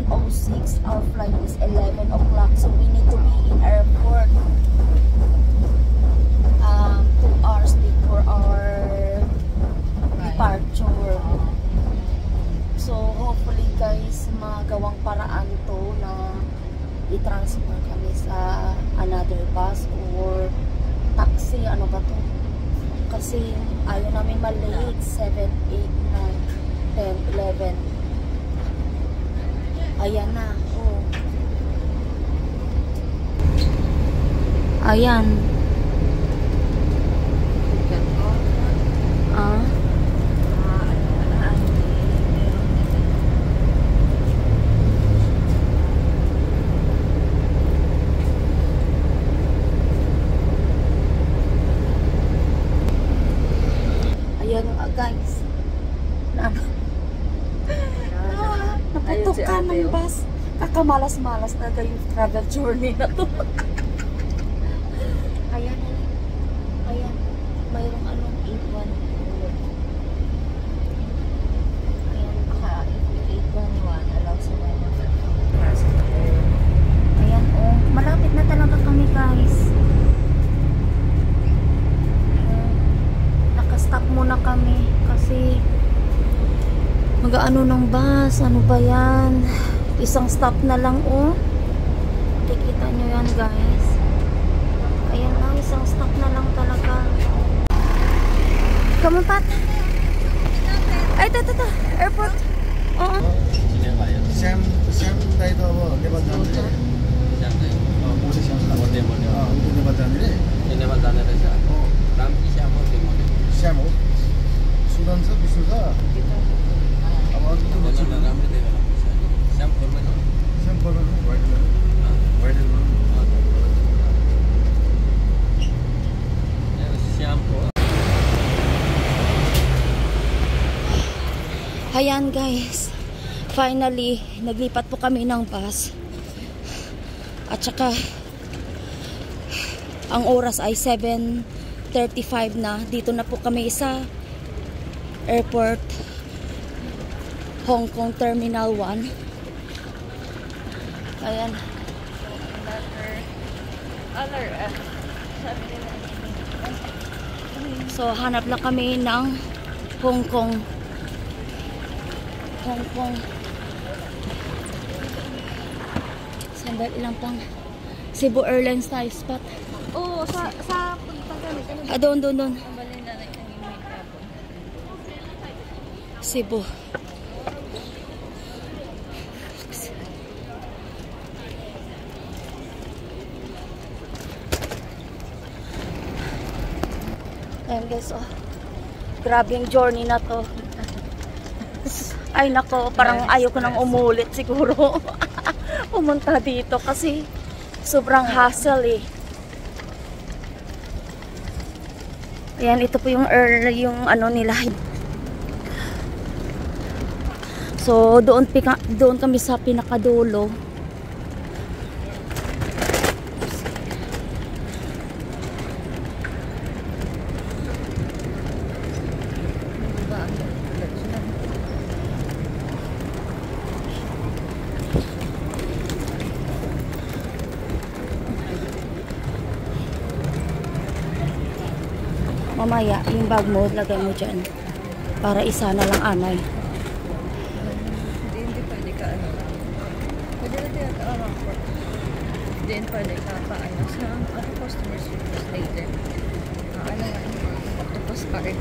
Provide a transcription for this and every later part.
7:06. Our flight is 11 o'clock. So we need to be in airport 2 hours before our departure. So hopefully guys, magawang paraan to na i-transfer kami sa another bus or taxi. Ano ba to? Kasi ayaw namin malate. 7, 8, 9, 10, 11. Ayan na. Oh. Ayan. Ayan guys. Naputok ka ng bus. Kakamalas-malas na yung travel journey na to. Ayan. Ayan. Mayroong anong 811. Ayan. 811 allows sa ayan oh. Malapit na talaga kami guys. Naka-stop muna kami kasi mag-ano ng bus. Ano ba yan? Isang stop na lang oh. Kikita nyo yan guys. Ayan lang, isang stop na lang talaga. Come on Pat. Ay, ito. Airport. Oo. Sam tayo ito ako. Lebat daan nila. Sam tayo. Oo, muna Sam tayo. Mode. Oo, ito lebat daan nila. Lebat daan nila siya. Oo. Dami siya mo. Sam mo. Sudan sa bisu sa. Awal itu macam mana ramai deh kalau Sam korban. Sam korban. White. Sam ko. Ayan guys, finally naglipat po kami ng bus at saka ang oras ay 7:35 na. Dito na po kami sa airport Hong Kong Terminal 1. Ayan. So hanap lang kami ng Hong Kong. Sandali lang pang Cebu Airlines tayo spot. Oo, sa pagpagamit. Doon. Cebu. Ayan guys, oh. Grabe yung journey na to. Ay nako, parang ayoko nang umulit siguro. Pumunta dito kasi sobrang hassle eh. Ayan, ito po yung ano nila. So doon kami sa pinakadulo. Mamaya, yung bag mo, lagay mo dyan. Para isa na lang anay. Hindi pwede ka ano. Pwede natin then pwede ka paano sa other customer service later. Ano nga, octopus card.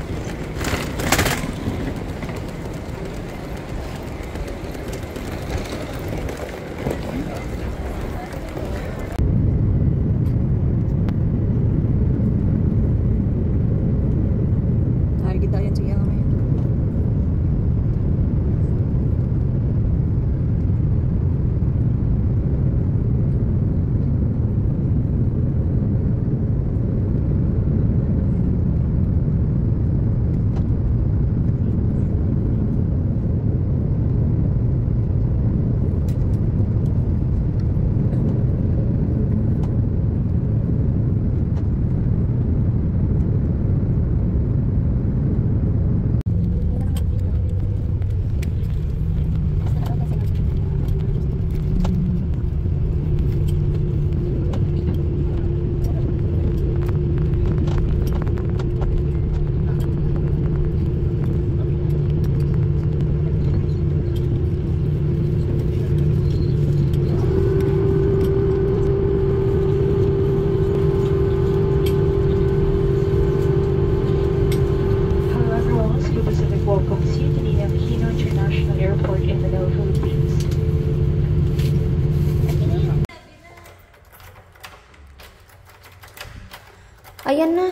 ayan na.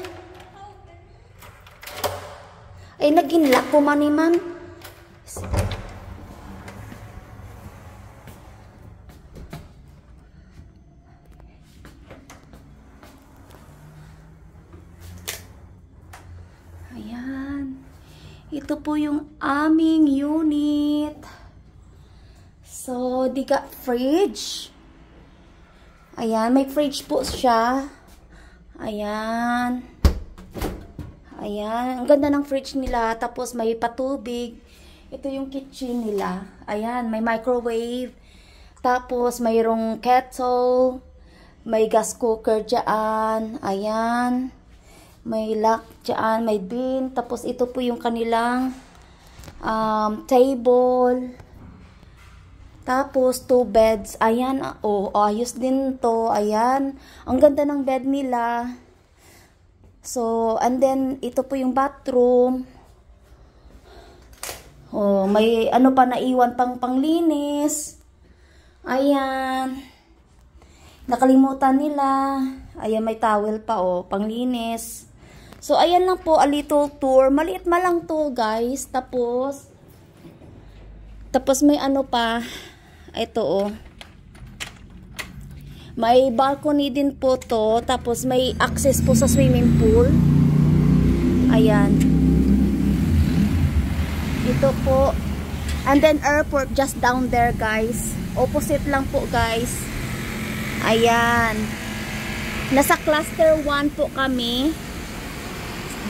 Ay, naginlak ko man. Ayan. Ito po yung aming unit. So, di ka fridge. Ayan, may fridge po siya. Ayan. Ayan, ang ganda ng fridge nila. Tapos may patubig. Ito yung kitchen nila. Ayan, may microwave. Tapos mayroong kettle. May gas cooker dyan. Ayan. May lock dyan. May bin. Tapos ito po yung kanilang table. Tapos 2 beds. Ayan. Oh, ayos din to. Ayan. Ang ganda ng bed nila. So, and then, ito po yung bathroom. Oh, may ano pa naiwan pang panglinis. Ayan. Nakalimutan nila. Ayan, may towel pa, oh, panglinis. So, ayan lang po, a little tour. Maliit ma lang to, guys. Tapos may ano pa. Ito, oh. May balcony din po to. Tapos may access po sa swimming pool. Ayan. Ito po. And then airport just down there, guys. Opposite lang po, guys. Ayan. Nasa cluster 1 po kami.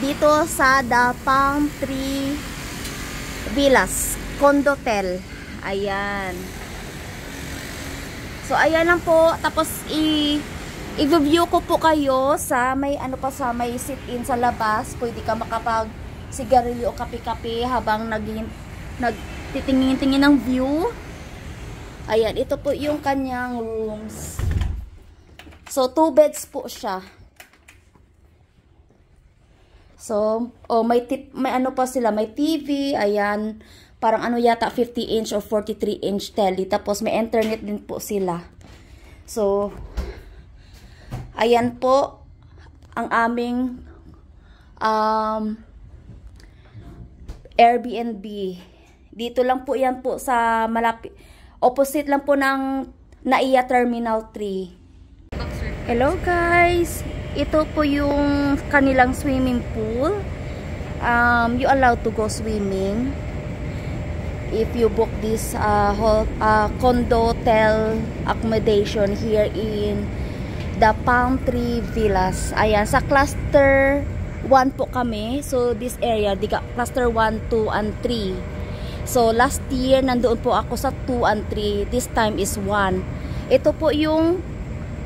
Dito sa The Palm Tree Villas Condotel. Ayan. So, ayan lang po. Tapos, i-view ko po kayo sa may ano pa sa may sit-in sa labas. Pwede ka makapag-sigarilyo o kape-kape habang nagtitingin-tingin ng view. Ayan, ito po yung kanyang rooms. So, 2 beds po siya. So, may ano pa sila, may TV, ayan. Parang ano yata 50-inch or 43-inch telly. Tapos may internet din po sila. So, ayan po ang aming Airbnb. Dito lang po yan po sa malapit. Opposite lang po ng NAIA Terminal 3. Hello guys! Ito po yung kanilang swimming pool. You allowed to go swimming if you book this condo-tel accommodation here in the Palm Tree Villas. Ayan, sa cluster 1 po kami. So, this area, cluster 1, 2, and 3. So, last year, nandoon po ako sa 2 and 3. This time is 1. Ito po yung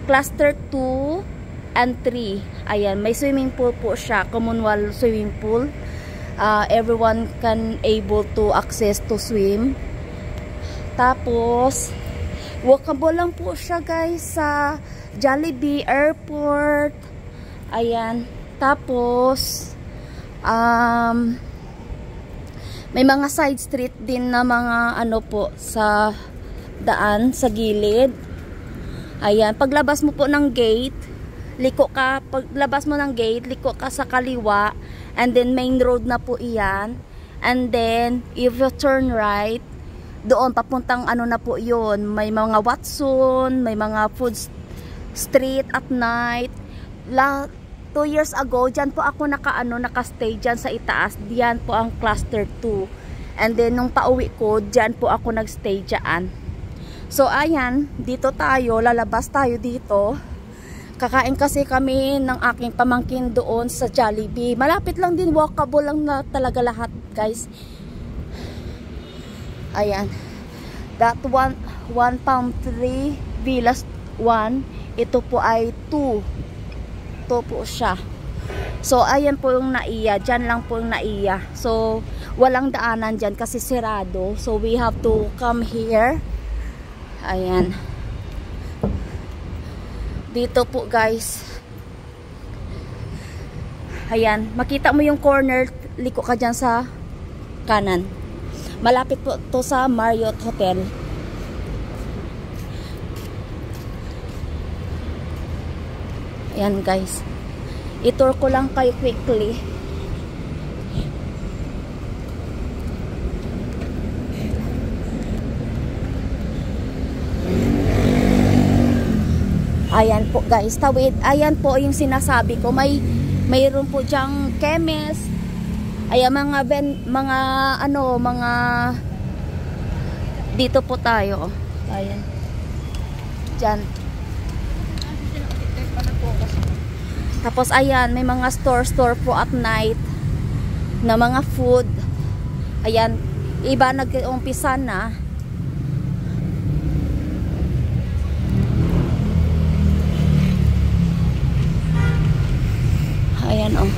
cluster 2 and 3. Ayan, may swimming pool po siya. Commonwealth swimming pool. Everyone can able to access to swim. Tapos walkable lang po siya guys sa Jollibee Airport. Ayan. Tapos may mga side street din na mga ano po sa daan sa gilid. Ayan, paglabas mo po ng gate, liko ka, paglabas mo ng gate, liko ka sa kaliwa. And then, main road na po iyan. And then, if you turn right, doon, papuntang ano na po yun. May mga Watson, may mga food street at night. 2 years ago, dyan po ako naka-stay dyan sa itaas. Diyan po ang cluster 2. And then, nung pauwi ko, dyan po ako nag-stay dyan. So, ayan, dito tayo, lalabas tayo dito. Kakain kasi kami ng aking pamangkin doon sa Jollibee. Malapit lang din, walkable lang na talaga lahat, guys. Ayan. That one Palm Tree Villas 1. Ito po ay 2. Ito po siya. So, ayan po yung NAIA. Diyan lang po yung NAIA. So, walang daanan dyan kasi sirado. So, we have to come here. Ayan. Dito po guys. Ayan. Makita mo yung corner. Liko ka dyan sa kanan. Malapit po to sa Marriott Hotel. Ayan guys. I-tour ko lang kayo quickly. Ayan po guys, tawid. Ayan po yung sinasabi ko. Mayroon po diyang chemist. Ayan mga dito po tayo. Ayan. Diyan. Tapos ayan, may mga store po at night na mga food. Ayan, iba nag-umpisa na. Ayan oh.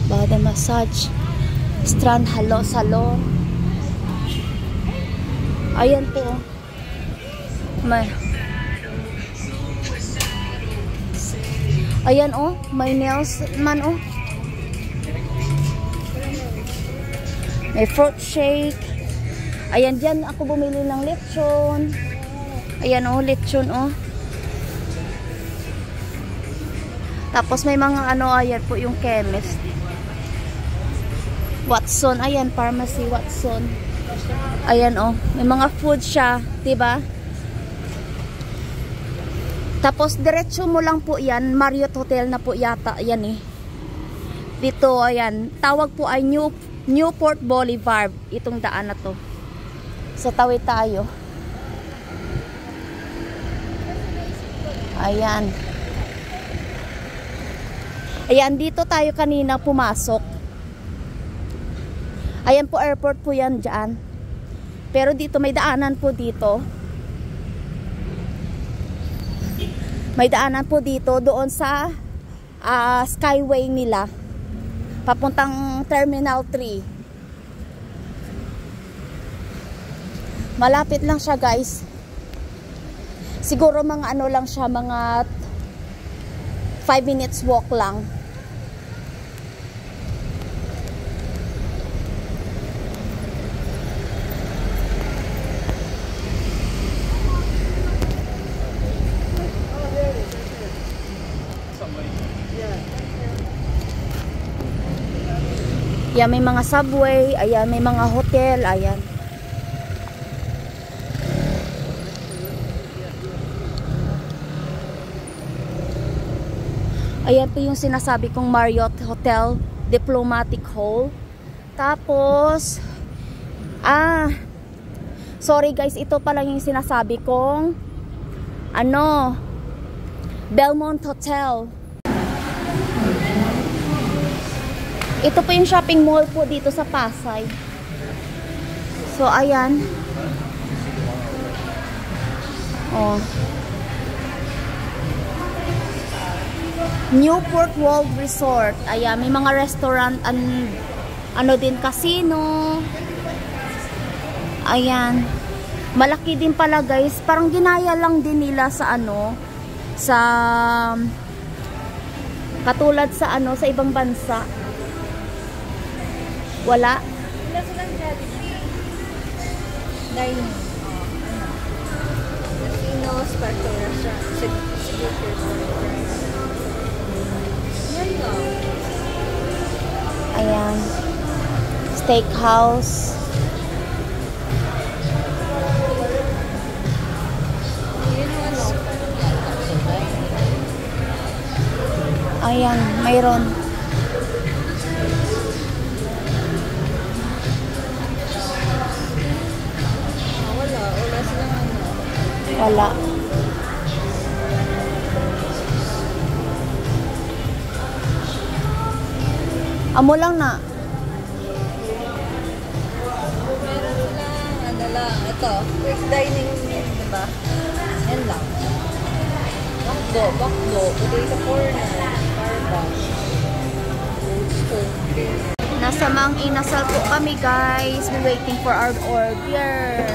Body massage, strand halo salon. Ayan po. Ayan oh, may nails man oh. May fruit shake. Ayan, dyan ako bumili ng lechon. Ayan oh, lechon oh. Tapos may mga ayan po yung chemist. Watson, ayan, pharmacy Watson. Ayan oh, may mga food siya, 'di ba? Tapos diretso mo lang po 'yan, Marriott Hotel na po yata 'yan eh. Dito ayan, tawag po ay Newport Boulevard itong daan na 'to. Sa tawid tayo. Ayan. Ayan, dito tayo kanina pumasok. Ayan po, airport po yan dyan. Pero dito, may daanan po dito. May daanan po dito, doon sa Skyway nila. Papuntang Terminal 3. Malapit lang siya guys. Siguro mga lang siya, mga 5 minutes walk lang. Ayan, may mga subway, ayan, may mga hotel, ayan. Ayan po yung sinasabi kong Marriott Hotel Diplomatic Hall. Tapos, sorry guys, ito pa lang yung sinasabi kong Belmont Hotel. Ito po yung shopping mall po dito sa Pasay. So, ayan. Oh. Newport World Resort. Ayan, may mga restaurant and din, casino. Ayan. Malaki din pala guys. Parang ginaya lang din nila sa sa katulad sa sa ibang bansa. Wala. Wala silang Jollibee. Dining. Casino, special restaurant. Yan lang. Ayan. Steakhouse. Ayan, mayroon. Wala silang Wala. Amo lang na. Meron silang lang, ito, quick dining, diba? Yan lang. Baklo, potato corner, Starbucks, Nasa Mang Inasal po kami guys. We're waiting for our order.